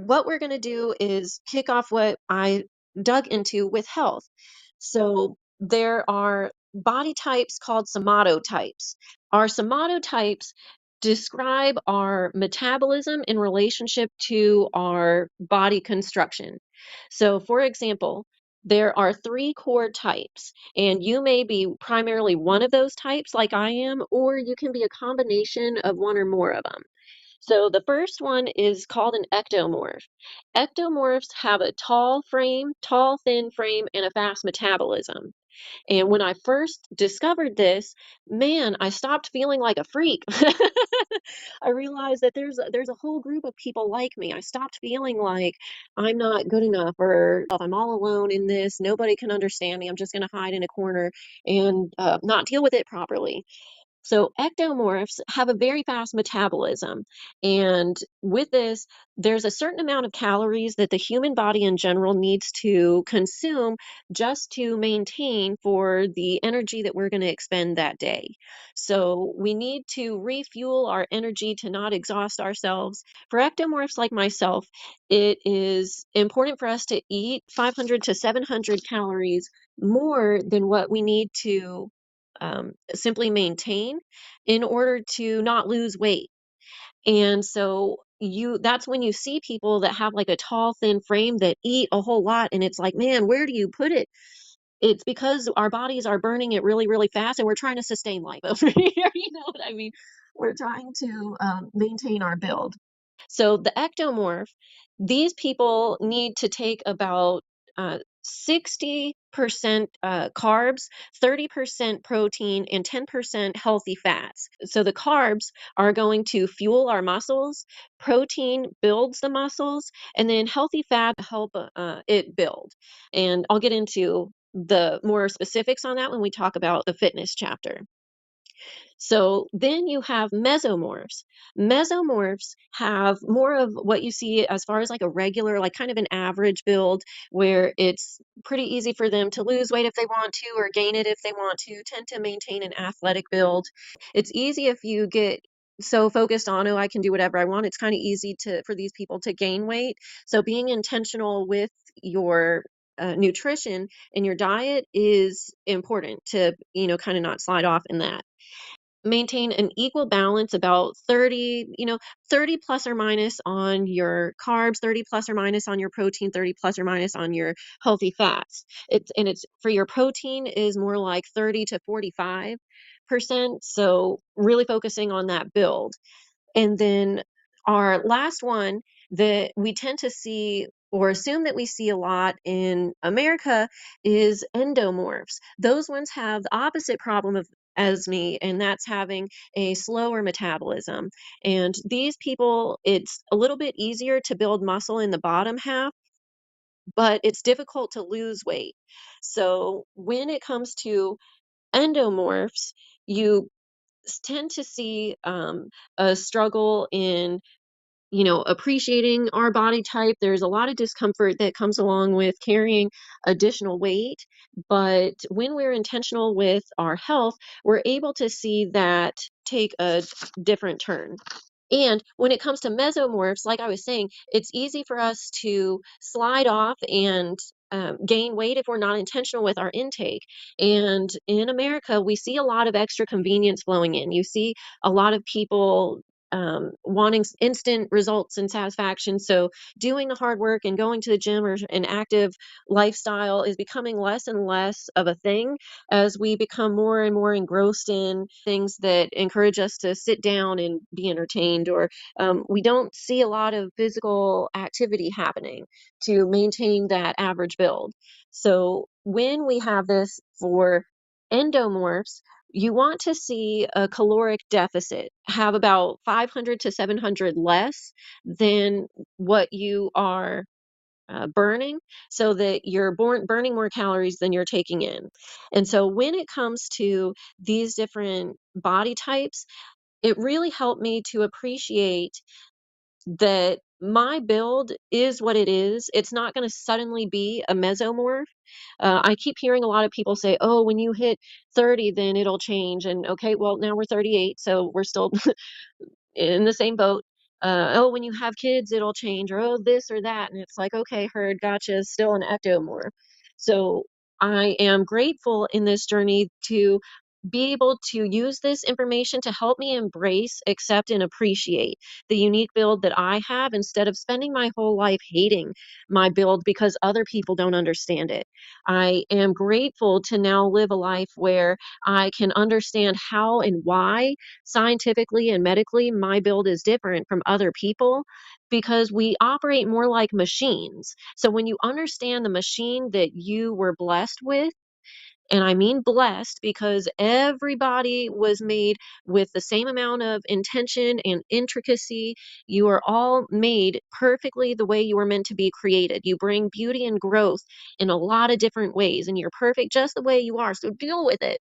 what we're going to do is kick off what I dug into with health. So there are body types called somatotypes. Our somatotypes describe our metabolism in relationship to our body construction. So, for example, there are three core types, and you may be primarily one of those types, like I am, or you can be a combination of one or more of them. So the first one is called an ectomorph. Ectomorphs have a tall, thin frame, and a fast metabolism. And when I first discovered this, man, I stopped feeling like a freak. I realized that there's a whole group of people like me. I stopped feeling like I'm not good enough or I'm all alone in this. Nobody can understand me. I'm just going to hide in a corner and not deal with it properly. So ectomorphs have a very fast metabolism. And with this, there's a certain amount of calories that the human body in general needs to consume just to maintain for the energy that we're going to expend that day. So we need to refuel our energy to not exhaust ourselves. For ectomorphs like myself, it is important for us to eat 500 to 700 calories more than what we need to simply maintain in order to not lose weight. And so that's when you see people that have like a tall, thin frame that eat a whole lot, and it's like, man, where do you put it? It's because our bodies are burning it really, really fast, and we're trying to sustain life over here. You know what I mean? We're trying to maintain our build. So the ectomorph, these people need to take about 60% carbs, 30% protein, and 10% healthy fats. So the carbs are going to fuel our muscles, protein builds the muscles, and then healthy fat help it build. And I'll get into the more specifics on that when we talk about the fitness chapter. So then you have mesomorphs. Mesomorphs have more of what you see as far as like a regular, like kind of an average build, where it's pretty easy for them to lose weight if they want to or gain it if they want to, tend to maintain an athletic build. It's easy if you get so focused on, oh, I can do whatever I want. It's kind of easy for these people to gain weight. So being intentional with your nutrition and your diet is important to, kind of not slide off in that. Maintain an equal balance, about 30, 30 plus or minus on your carbs, 30 plus or minus on your protein, 30 plus or minus on your healthy fats. It's for your protein is more like 30 to 45%. So really focusing on that build. And then our last one that we tend to see or assume that we see a lot in America is endomorphs. Those ones have the opposite problem of as me, and that's having a slower metabolism. And these people, it's a little bit easier to build muscle in the bottom half, but it's difficult to lose weight. So when it comes to endomorphs, you tend to see a struggle in appreciating our body type. There's a lot of discomfort that comes along with carrying additional weight. But when we're intentional with our health, we're able to see that take a different turn. And when it comes to mesomorphs, like I was saying, it's easy for us to slide off and gain weight if we're not intentional with our intake. And in America, we see a lot of extra convenience flowing in. You see a lot of people wanting instant results and satisfaction. So doing the hard work and going to the gym or an active lifestyle is becoming less and less of a thing as we become more and more engrossed in things that encourage us to sit down and be entertained, or we don't see a lot of physical activity happening to maintain that average build. So when we have this for endomorphs, you want to see a caloric deficit, have about 500 to 700 less than what you are burning, so that you're burning more calories than you're taking in. And so when it comes to these different body types, it really helped me to appreciate that my build is what it is. It's not going to suddenly be a mesomorph. I keep hearing a lot of people say, oh, when you hit 30, then it'll change. And okay, well, now we're 38, so we're still in the same boat. oh, when you have kids, it'll change, or oh, this or that. And it's like, okay, heard, gotcha, still an ectomorph. So I am grateful in this journey to be able to use this information to help me embrace, accept, and appreciate the unique build that I have instead of spending my whole life hating my build because other people don't understand it. I am grateful to now live a life where I can understand how and why scientifically and medically my build is different from other people because we operate more like machines. So when you understand the machine that you were blessed with, and I mean blessed because everybody was made with the same amount of intention and intricacy. You are all made perfectly the way you were meant to be created. You bring beauty and growth in a lot of different ways, and you're perfect just the way you are. So deal with it.